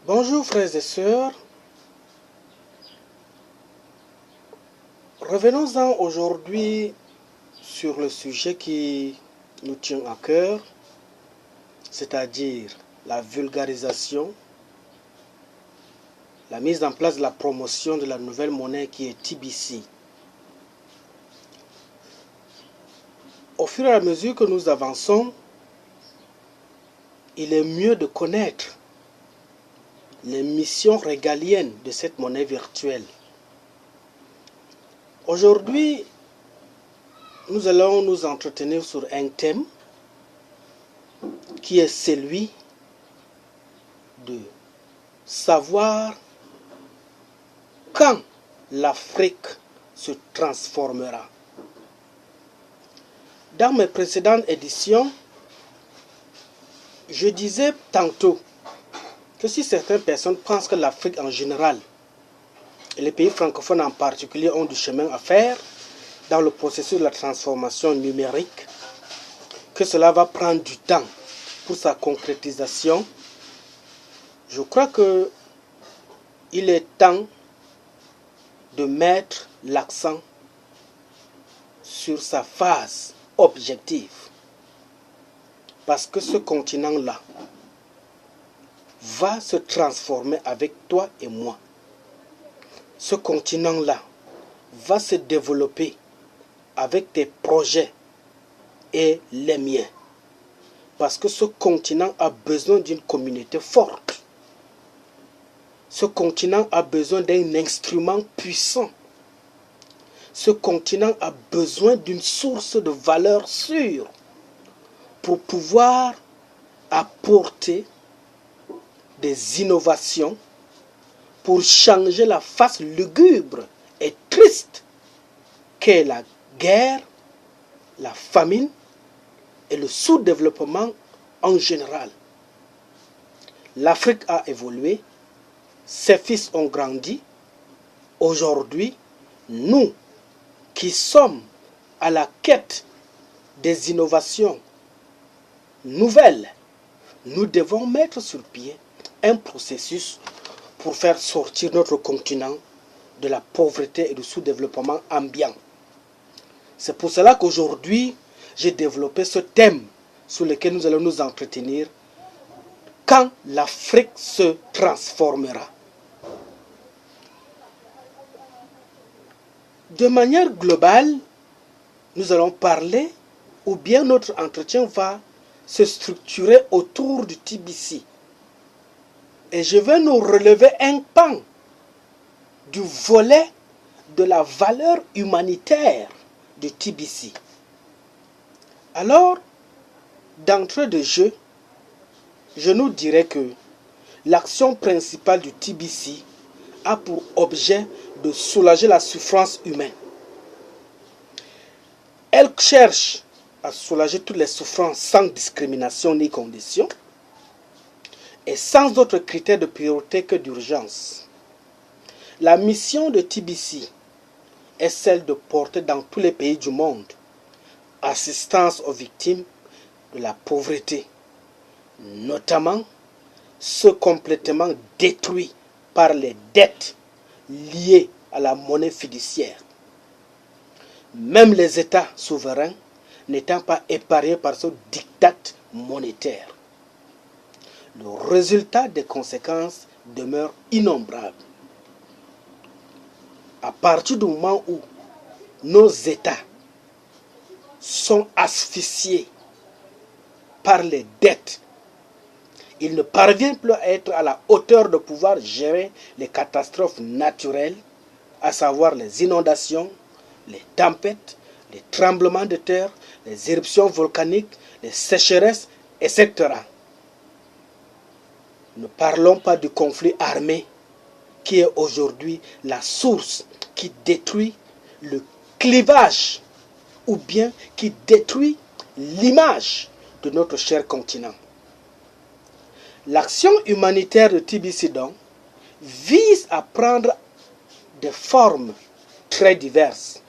Bonjour frères et sœurs, revenons-en aujourd'hui sur le sujet qui nous tient à cœur, c'est-à-dire la vulgarisation, la mise en place de la promotion de la nouvelle monnaie qui est TBC. Au fur et à mesure que nous avançons, il est mieux de connaître les missions régaliennes de cette monnaie virtuelle. Aujourd'hui, nous allons nous entretenir sur un thème qui est celui de savoir quand l'Afrique se transformera. Dans mes précédentes éditions, je disais tantôt que si certaines personnes pensent que l'Afrique en général et les pays francophones en particulier ont du chemin à faire dans le processus de la transformation numérique, que cela va prendre du temps pour sa concrétisation, je crois que il est temps de mettre l'accent sur sa phase objective. Parce que ce continent-là va se transformer avec toi et moi. Ce continent-là va se développer avec tes projets et les miens. Parce que ce continent a besoin d'une communauté forte. Ce continent a besoin d'un instrument puissant. Ce continent a besoin d'une source de valeur sûre pour pouvoir apporter des innovations pour changer la face lugubre et triste qu'est la guerre, la famine et le sous-développement en général. L'Afrique a évolué, ses fils ont grandi. Aujourd'hui, nous qui sommes à la quête des innovations nouvelles, nous devons mettre sur pied un processus pour faire sortir notre continent de la pauvreté et du sous-développement ambiant. C'est pour cela qu'aujourd'hui, j'ai développé ce thème sur lequel nous allons nous entretenir. Quand l'Afrique se transformera. De manière globale, nous allons parler, ou bien notre entretien va se structurer autour du TBC. Et je vais nous relever un pan du volet de la valeur humanitaire du TBC. Alors, d'entrée de jeu, je nous dirais que l'action principale du TBC a pour objet de soulager la souffrance humaine. Elle cherche à soulager toutes les souffrances sans discrimination ni condition et sans autre critère de priorité que d'urgence. La mission de TBC est celle de porter dans tous les pays du monde assistance aux victimes de la pauvreté, notamment ceux complètement détruits par les dettes liées à la monnaie fiduciaire. Même les États souverains n'étant pas épargnés par ce diktat monétaire. Le résultat des conséquences demeure innombrable. À partir du moment où nos États sont asphyxiés par les dettes, ils ne parviennent plus à être à la hauteur de pouvoir gérer les catastrophes naturelles, à savoir les inondations, les tempêtes, les tremblements de terre, les éruptions volcaniques, les sécheresses, etc. Ne parlons pas du conflit armé qui est aujourd'hui la source qui détruit le clivage ou bien qui détruit l'image de notre cher continent. L'action humanitaire de TBC donc vise à prendre des formes très diverses.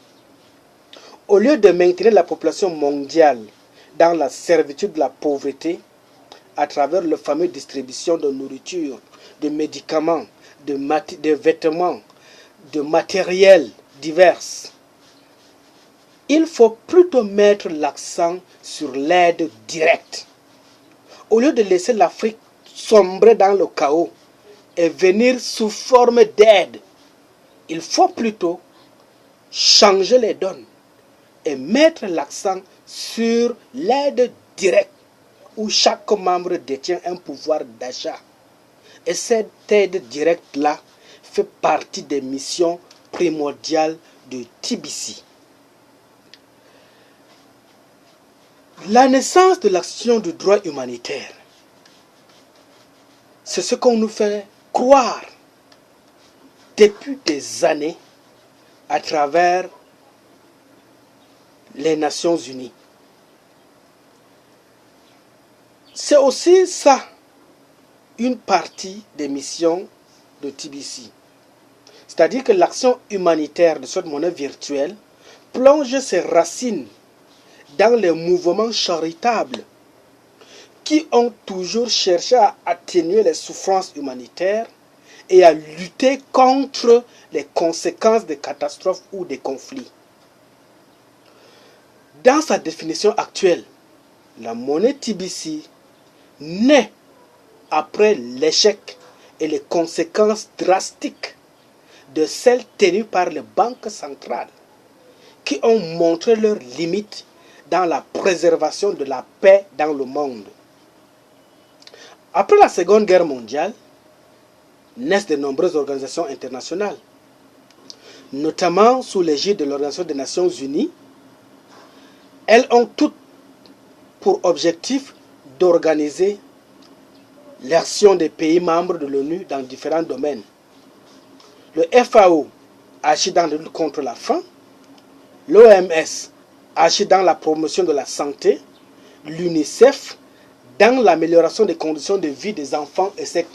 Au lieu de maintenir la population mondiale dans la servitude de la pauvreté à travers la fameuse distribution de nourriture de médicaments, de vêtements, de matériel divers. Il faut plutôt mettre l'accent sur l'aide directe. Au lieu de laisser l'Afrique sombrer dans le chaos et venir sous forme d'aide, il faut plutôt changer les donnes et mettre l'accent sur l'aide directe où chaque membre détient un pouvoir d'achat. Et cette aide directe-là fait partie des missions primordiales de TBC. La naissance de l'action du droit humanitaire, c'est ce qu'on nous fait croire depuis des années à travers les Nations Unies. C'est aussi ça, une partie des missions de TBC. C'est-à-dire que l'action humanitaire de cette monnaie virtuelle plonge ses racines dans les mouvements charitables qui ont toujours cherché à atténuer les souffrances humanitaires et à lutter contre les conséquences des catastrophes ou des conflits. Dans sa définition actuelle, la monnaie TBC naît après l'échec et les conséquences drastiques de celles tenues par les banques centrales qui ont montré leurs limites dans la préservation de la paix dans le monde. Après la Seconde Guerre mondiale, naissent de nombreuses organisations internationales, notamment sous l'égide de l'Organisation des Nations Unies. Elles ont toutes pour objectif d'organiser l'action des pays membres de l'ONU dans différents domaines. Le FAO agit dans la lutte contre la faim, l'OMS agit dans la promotion de la santé, l'UNICEF dans l'amélioration des conditions de vie des enfants, etc.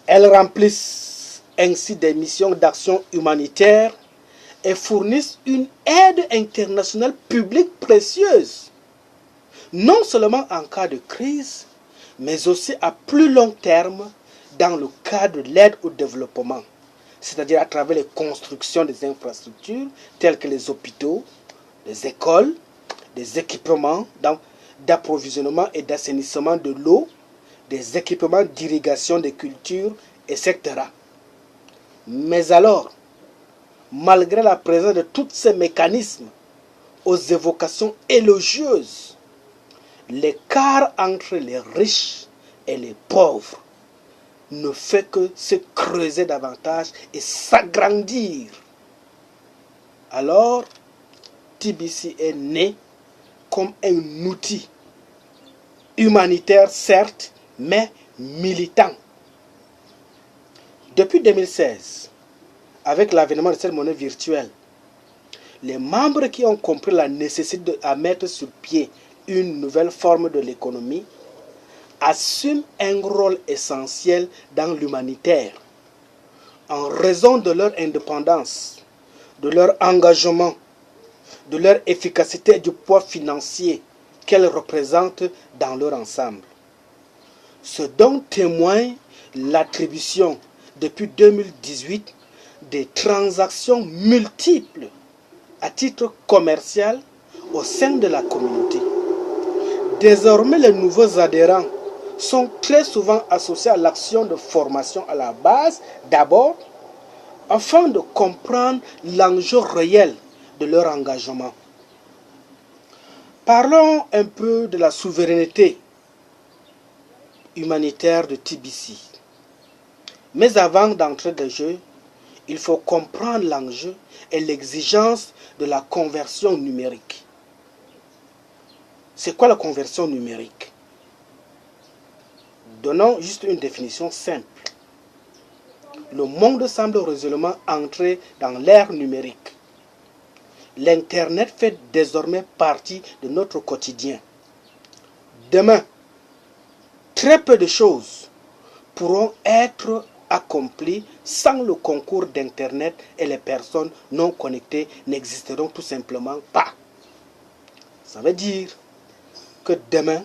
Elles remplissent ainsi des missions d'action humanitaire et fournissent une aide internationale publique précieuse, non seulement en cas de crise, mais aussi à plus long terme dans le cadre de l'aide au développement, c'est-à-dire à travers les constructions des infrastructures telles que les hôpitaux, les écoles, des équipements d'approvisionnement et d'assainissement de l'eau, des équipements d'irrigation des cultures, etc. Mais alors, malgré la présence de tous ces mécanismes aux évocations élogieuses, l'écart entre les riches et les pauvres ne fait que se creuser davantage et s'agrandir. Alors, TBC est né comme un outil humanitaire certes, mais militant. Depuis 2016, avec l'avènement de cette monnaie virtuelle, les membres qui ont compris la nécessité de mettre sur pied une nouvelle forme de l'économie assument un rôle essentiel dans l'humanitaire en raison de leur indépendance, de leur engagement, de leur efficacité et du poids financier qu'elles représentent dans leur ensemble. Ce dont témoigne l'attribution depuis 2018 des transactions multiples à titre commercial au sein de la communauté. Désormais, les nouveaux adhérents sont très souvent associés à l'action de formation à la base, d'abord, afin de comprendre l'enjeu réel de leur engagement. Parlons un peu de la souveraineté humanitaire de TBC. Mais avant d'entrer dans le jeu, il faut comprendre l'enjeu et l'exigence de la conversion numérique. C'est quoi la conversion numérique? Donnons juste une définition simple. Le monde semble résolument entrer dans l'ère numérique. L'Internet fait désormais partie de notre quotidien. Demain, très peu de choses pourront être accomplies sans le concours d'Internet et les personnes non connectées n'existeront tout simplement pas. Ça veut dire que demain,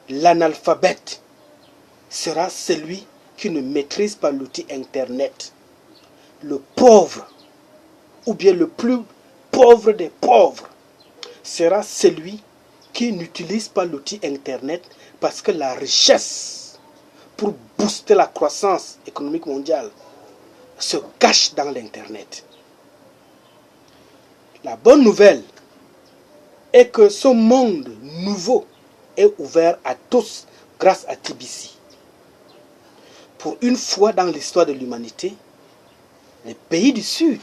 l'analphabète sera celui qui ne maîtrise pas l'outil Internet. Le pauvre, ou bien le plus pauvre des pauvres, sera celui qui n'utilise pas l'outil Internet parce que la richesse pour booster la croissance économique mondiale se cache dans l'Internet. La bonne nouvelle est que ce monde nouveau est ouvert à tous grâce à TBC. Pour une fois dans l'histoire de l'humanité, les pays du Sud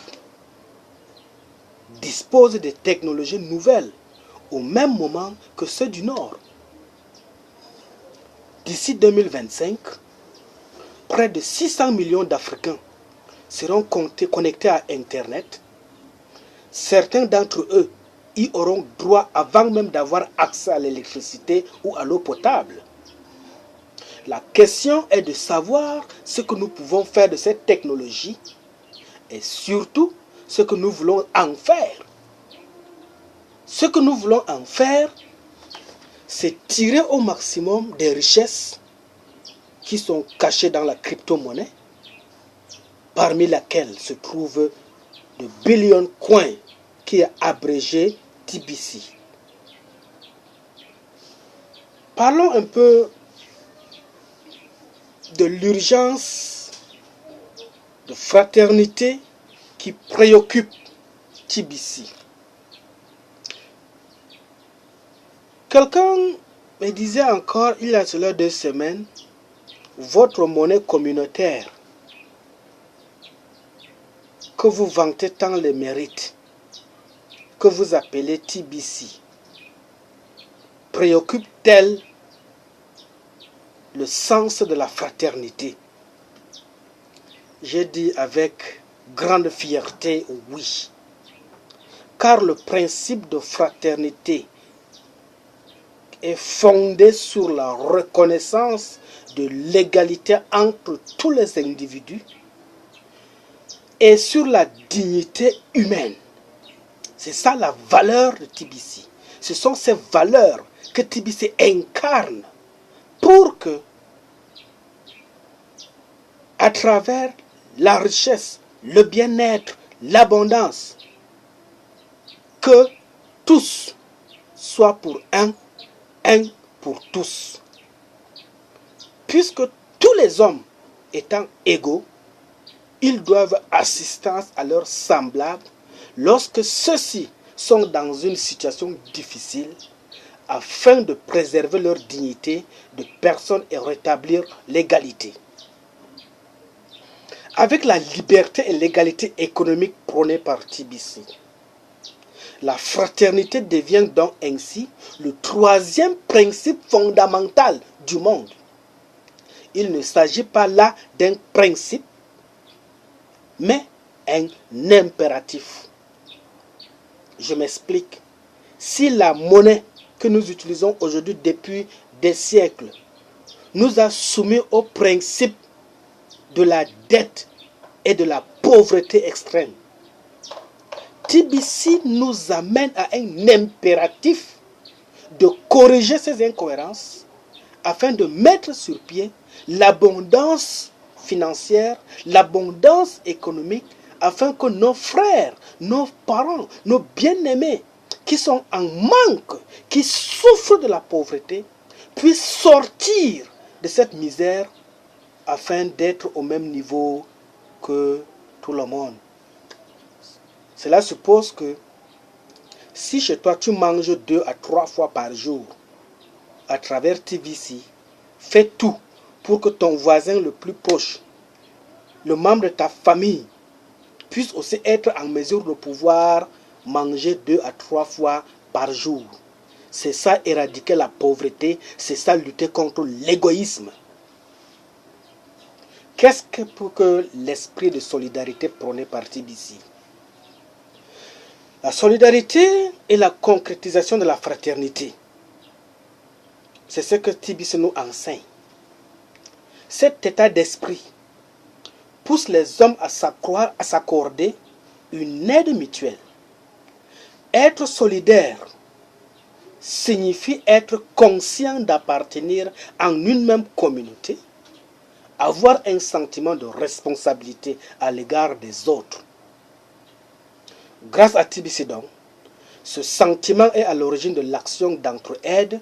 disposent de technologies nouvelles au même moment que ceux du Nord. D'ici 2025, près de 600 millions d'Africains seront connectés à Internet. Certains d'entre eux y auront droit avant même d'avoir accès à l'électricité ou à l'eau potable. La question est de savoir ce que nous pouvons faire de cette technologie et surtout ce que nous voulons en faire. Ce que nous voulons en faire, c'est tirer au maximum des richesses qui sont cachées dans la crypto-monnaie, parmi laquelle se trouve le Billion Coin qui est abrégé TBC. Parlons un peu de l'urgence de fraternité qui préoccupe TBC. Quelqu'un me disait encore il y a cela 2 semaines, votre monnaie communautaire que vous vantez tant les mérites, que vous appelez TBC, préoccupe-t-elle le sens de la fraternité? J'ai dit avec grande fierté oui, car le principe de fraternité est fondé sur la reconnaissance de l'égalité entre tous les individus et sur la dignité humaine. C'est ça la valeur de TBC. Ce sont ces valeurs que TBC incarne pour que, à travers la richesse, le bien-être, l'abondance, que tous soient pour un pour tous. Puisque tous les hommes étant égaux, ils doivent assistance à leurs semblables lorsque ceux-ci sont dans une situation difficile afin de préserver leur dignité de personne et rétablir l'égalité. Avec la liberté et l'égalité économique prônée par TBC, la fraternité devient donc ainsi le 3e principe fondamental du monde. Il ne s'agit pas là d'un principe, mais un impératif. Je m'explique. Si la monnaie que nous utilisons aujourd'hui depuis des siècles nous a soumis au principe de la dette et de la pauvreté extrême, TBC nous amène à un impératif de corriger ces incohérences afin de mettre sur pied l'abondance financière, l'abondance économique, afin que nos frères, nos parents, nos bien-aimés qui sont en manque, qui souffrent de la pauvreté, puissent sortir de cette misère afin d'être au même niveau que tout le monde. Cela suppose que si chez toi tu manges 2 à 3 fois par jour à travers TBC, fais tout pour que ton voisin le plus proche, le membre de ta famille, puisse aussi être en mesure de pouvoir manger 2 à 3 fois par jour. C'est ça éradiquer la pauvreté, c'est ça lutter contre l'égoïsme. Qu'est-ce que l'esprit de solidarité prôné par TBC? La solidarité est la concrétisation de la fraternité. C'est ce que TBC nous enseigne. Cet état d'esprit pousse les hommes à s'accorder une aide mutuelle. Être solidaire signifie être conscient d'appartenir à une même communauté, avoir un sentiment de responsabilité à l'égard des autres. Grâce à TBC donc, ce sentiment est à l'origine de l'action d'entraide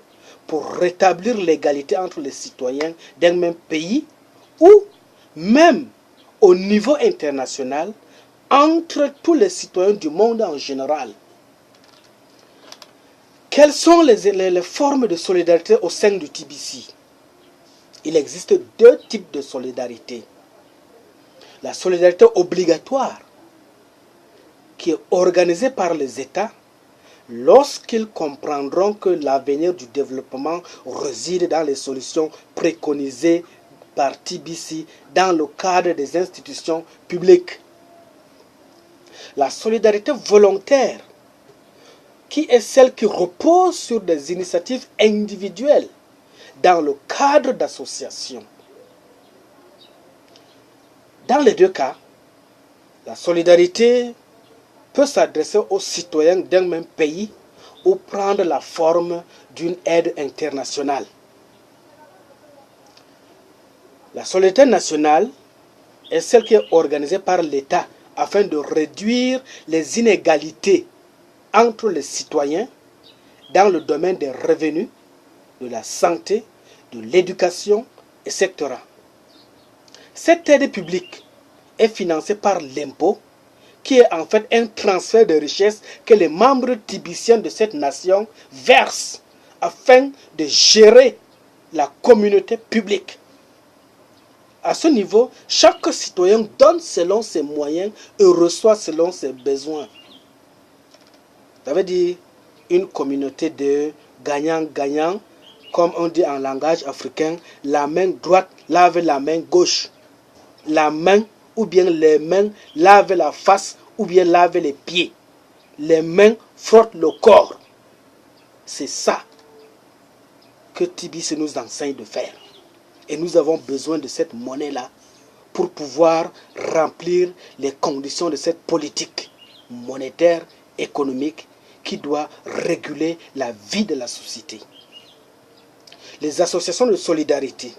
pour rétablir l'égalité entre les citoyens d'un même pays ou même au niveau international entre tous les citoyens du monde en général. Quelles sont les formes de solidarité au sein du TBC? Il existe deux types de solidarité. La solidarité obligatoire, qui est organisée par les États lorsqu'ils comprendront que l'avenir du développement réside dans les solutions préconisées par TBC dans le cadre des institutions publiques. La solidarité volontaire, qui est celle qui repose sur des initiatives individuelles dans le cadre d'associations. Dans les deux cas, la solidarité peut s'adresser aux citoyens d'un même pays ou prendre la forme d'une aide internationale. La solidarité nationale est celle qui est organisée par l'État afin de réduire les inégalités entre les citoyens dans le domaine des revenus, de la santé, de l'éducation, etc. Cette aide publique est financée par l'impôt, qui est en fait un transfert de richesse que les membres tibiciens de cette nation versent afin de gérer la communauté publique. À ce niveau, chaque citoyen donne selon ses moyens et reçoit selon ses besoins. Ça veut dire une communauté de gagnant-gagnant, comme on dit en langage africain, la main droite lave la main gauche. La main ou bien les mains lavent la face ou bien lavent les pieds. Les mains frottent le corps. C'est ça que TBC nous enseigne de faire. Et nous avons besoin de cette monnaie-là pour pouvoir remplir les conditions de cette politique monétaire, économique, qui doit réguler la vie de la société. Les associations de solidarité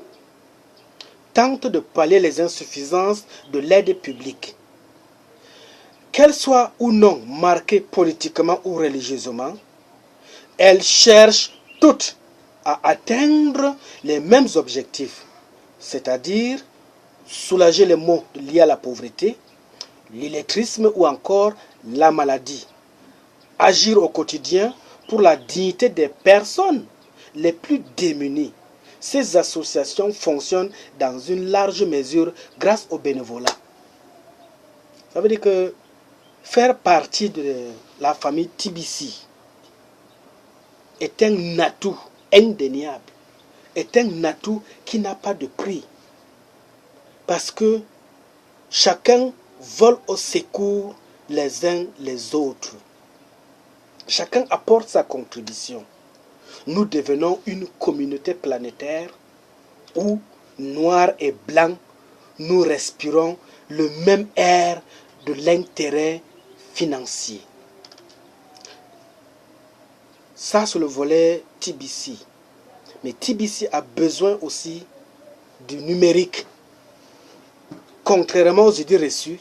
tentent de pallier les insuffisances de l'aide publique. Qu'elle soit ou non marquée politiquement ou religieusement, elles cherchent toutes à atteindre les mêmes objectifs, c'est-à-dire soulager les maux liés à la pauvreté, l'illettrisme ou encore la maladie. Agir au quotidien pour la dignité des personnes les plus démunies. Ces associations fonctionnent dans une large mesure grâce au bénévolat. Ça veut dire que faire partie de la famille TBC est un atout indéniable, est un atout qui n'a pas de prix. Parce que chacun vole au secours les uns les autres. Chacun apporte sa contribution. Nous devenons une communauté planétaire où, noirs et blancs, nous respirons le même air de l'intérêt financier. Ça, c'est le volet TBC. Mais TBC a besoin aussi du numérique. Contrairement aux idées reçues,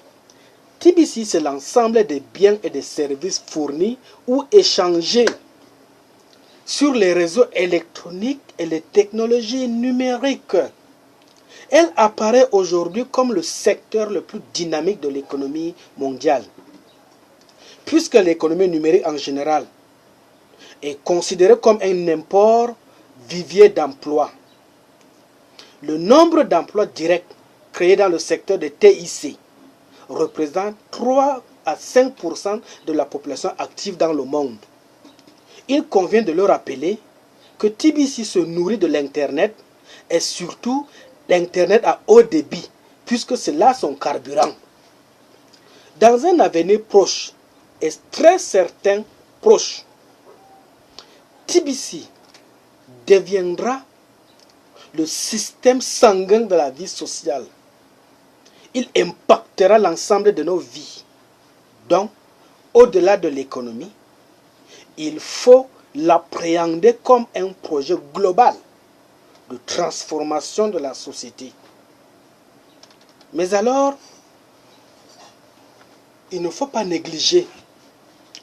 TBC, c'est l'ensemble des biens et des services fournis ou échangés sur les réseaux électroniques et les technologies numériques. Elle apparaît aujourd'hui comme le secteur le plus dynamique de l'économie mondiale, puisque l'économie numérique en général est considérée comme un import vivier d'emplois. Le nombre d'emplois directs créés dans le secteur de TIC représente 3 à 5% de la population active dans le monde. Il convient de le rappeler que TBC se nourrit de l'Internet et surtout l'Internet à haut débit, puisque c'est là son carburant. Dans un avenir proche, et très certain proche, TBC deviendra le système sanguin de la vie sociale. Il impactera l'ensemble de nos vies. Donc, au-delà de l'économie, il faut l'appréhender comme un projet global de transformation de la société. Mais alors, il ne faut pas négliger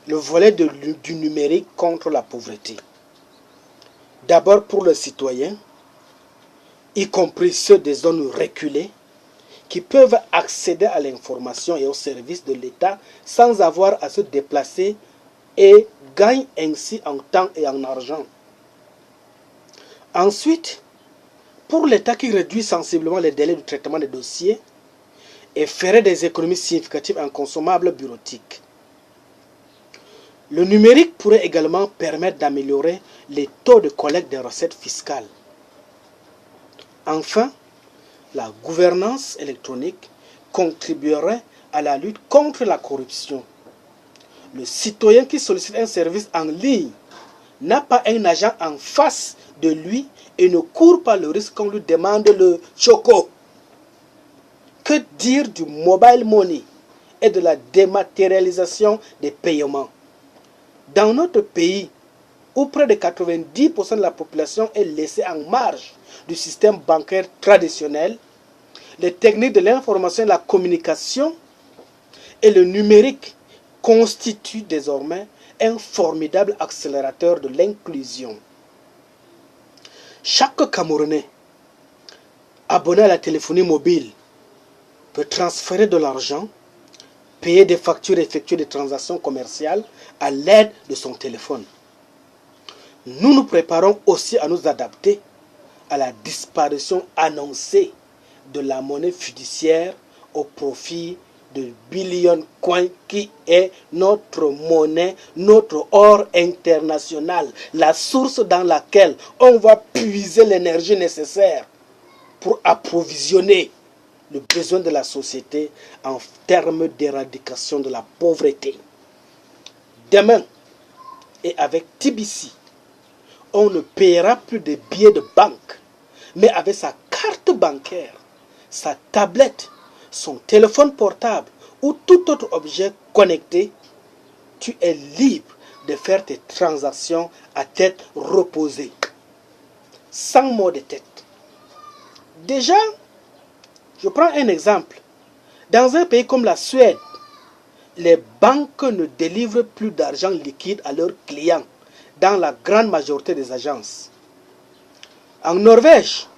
le volet du numérique contre la pauvreté. D'abord pour les citoyens, y compris ceux des zones reculées, qui peuvent accéder à l'information et aux services de l'État sans avoir à se déplacer et gagnent ainsi en temps et en argent. Ensuite, pour l'État qui réduit sensiblement les délais de traitement des dossiers et ferait des économies significatives en consommables bureautiques. Le numérique pourrait également permettre d'améliorer les taux de collecte des recettes fiscales. Enfin, la gouvernance électronique contribuerait à la lutte contre la corruption. Le citoyen qui sollicite un service en ligne n'a pas un agent en face de lui et ne court pas le risque qu'on lui demande le choco. Que dire du mobile money et de la dématérialisation des paiements? Dans notre pays, où près de 90% de la population est laissée en marge du système bancaire traditionnel, les techniques de l'information et de la communication et le numérique constituent désormais un formidable accélérateur de l'inclusion. Chaque Camerounais abonné à la téléphonie mobile peut transférer de l'argent, payer des factures et effectuer des transactions commerciales à l'aide de son téléphone. Nous nous préparons aussi à nous adapter à la disparition annoncée de la monnaie fiduciaire au profit de Billion Coin qui est notre monnaie, notre or international, la source dans laquelle on va puiser l'énergie nécessaire pour approvisionner le besoin de la société en termes d'éradication de la pauvreté. Demain, et avec TBC, on ne paiera plus de billets de banque, mais avec sa carte bancaire, sa tablette, son téléphone portable ou tout autre objet connecté, tu es libre de faire tes transactions à tête reposée, sans maux de tête. Déjà, je prends un exemple. Dans un pays comme la Suède, les banques ne délivrent plus d'argent liquide à leurs clients dans la grande majorité des agences. En Norvège,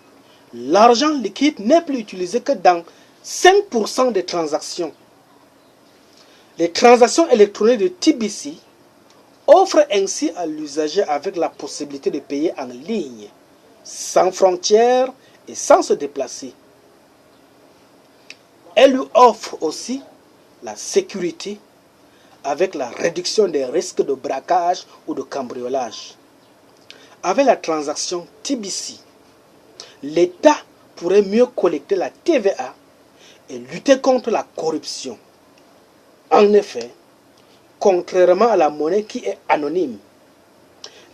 l'argent liquide n'est plus utilisé que dans 5% des transactions. Les transactions électroniques de TBC offrent ainsi à l'usager avec la possibilité de payer en ligne, sans frontières et sans se déplacer. Elle lui offre aussi la sécurité avec la réduction des risques de braquage ou de cambriolage. Avec la transaction TBC, l'État pourrait mieux collecter la TVA et lutter contre la corruption. En effet, contrairement à la monnaie qui est anonyme,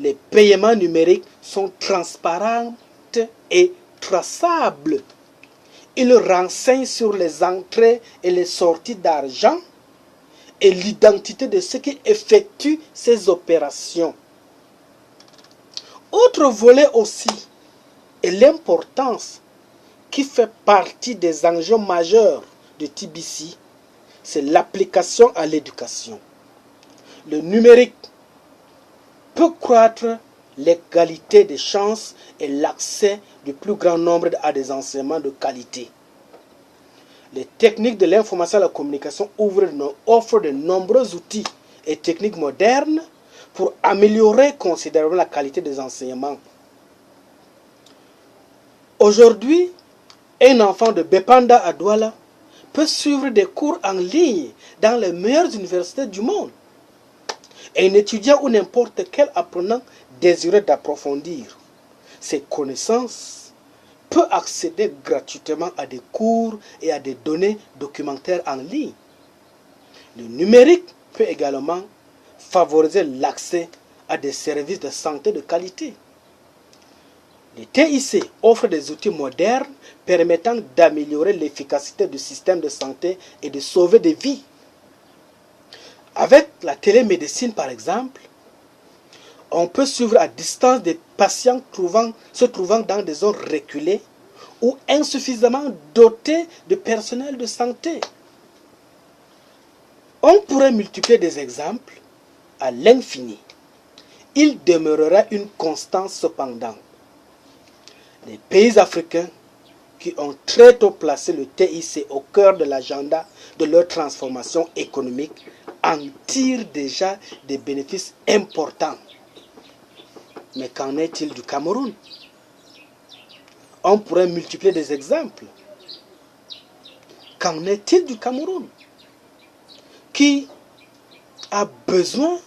les paiements numériques sont transparents et traçables. Ils renseignent sur les entrées et les sorties d'argent et l'identité de ceux qui effectuent ces opérations. Autre volet aussi est l'importance qui fait partie des enjeux majeurs de TBC, c'est l'application à l'éducation. Le numérique peut croître l'égalité des chances et l'accès du plus grand nombre à des enseignements de qualité. Les techniques de l'information et de la communication offrent de nombreux outils et techniques modernes pour améliorer considérablement la qualité des enseignements. Aujourd'hui, un enfant de Bepanda à Douala peut suivre des cours en ligne dans les meilleures universités du monde. Et un étudiant ou n'importe quel apprenant désireux d'approfondir ses connaissances peut accéder gratuitement à des cours et à des données documentaires en ligne. Le numérique peut également favoriser l'accès à des services de santé de qualité. Les TIC offrent des outils modernes permettant d'améliorer l'efficacité du système de santé et de sauver des vies. Avec la télémédecine, par exemple, on peut suivre à distance des patients se trouvant dans des zones reculées ou insuffisamment dotés de personnel de santé. On pourrait multiplier des exemples à l'infini. Il demeurera une constance cependant. Les pays africains qui ont très tôt placé le TIC au cœur de l'agenda de leur transformation économique en tirent déjà des bénéfices importants. Mais qu'en est-il du Cameroun? On pourrait multiplier des exemples. Qu'en est-il du Cameroun, qui a besoin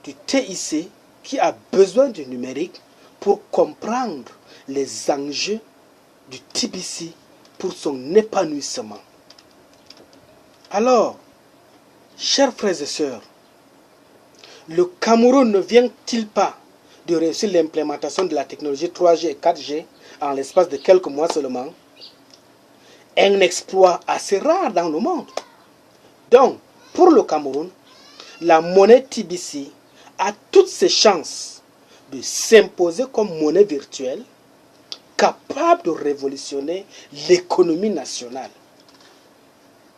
du TIC, qui a besoin du numérique pour comprendre les enjeux du TBC pour son épanouissement? Alors, chers frères et sœurs, le Cameroun ne vient-il pas de réussir l'implémentation de la technologie 3G et 4G en l'espace de quelques mois seulement? Un exploit assez rare dans le monde. Donc, pour le Cameroun, la monnaie TBC a toutes ses chances de s'imposer comme monnaie virtuelle capable de révolutionner l'économie nationale.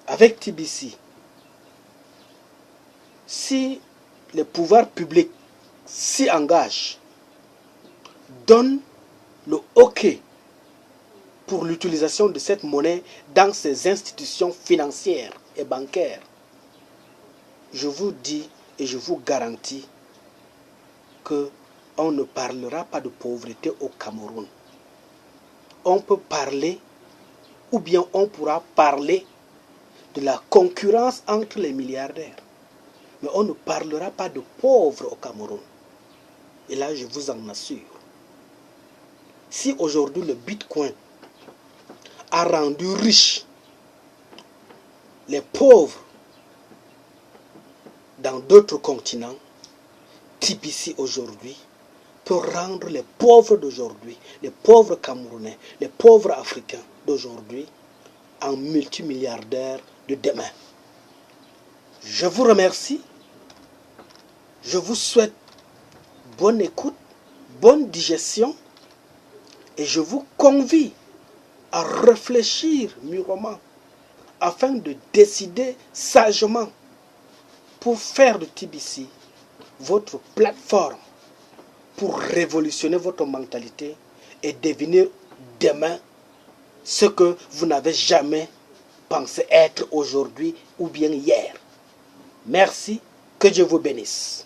Avec TBC, si les pouvoirs publics s'y engagent, donnent le OK pour l'utilisation de cette monnaie dans ces institutions financières et bancaires, je vous dis et je vous garantis qu'on ne parlera pas de pauvreté au Cameroun. On peut parler, ou bien on pourra parler de la concurrence entre les milliardaires. Mais on ne parlera pas de pauvres au Cameroun. Et là, je vous en assure. Si aujourd'hui le Bitcoin a rendu riches les pauvres dans d'autres continents, TBC aujourd'hui peut rendre les pauvres d'aujourd'hui, les pauvres Camerounais, les pauvres Africains d'aujourd'hui en multimilliardaires de demain. Je vous remercie. Je vous souhaite bonne écoute, bonne digestion et je vous convie à réfléchir mûrement afin de décider sagement pour faire de TBC votre plateforme pour révolutionner votre mentalité et devenir demain ce que vous n'avez jamais pensé être aujourd'hui ou bien hier. Merci, que Dieu vous bénisse.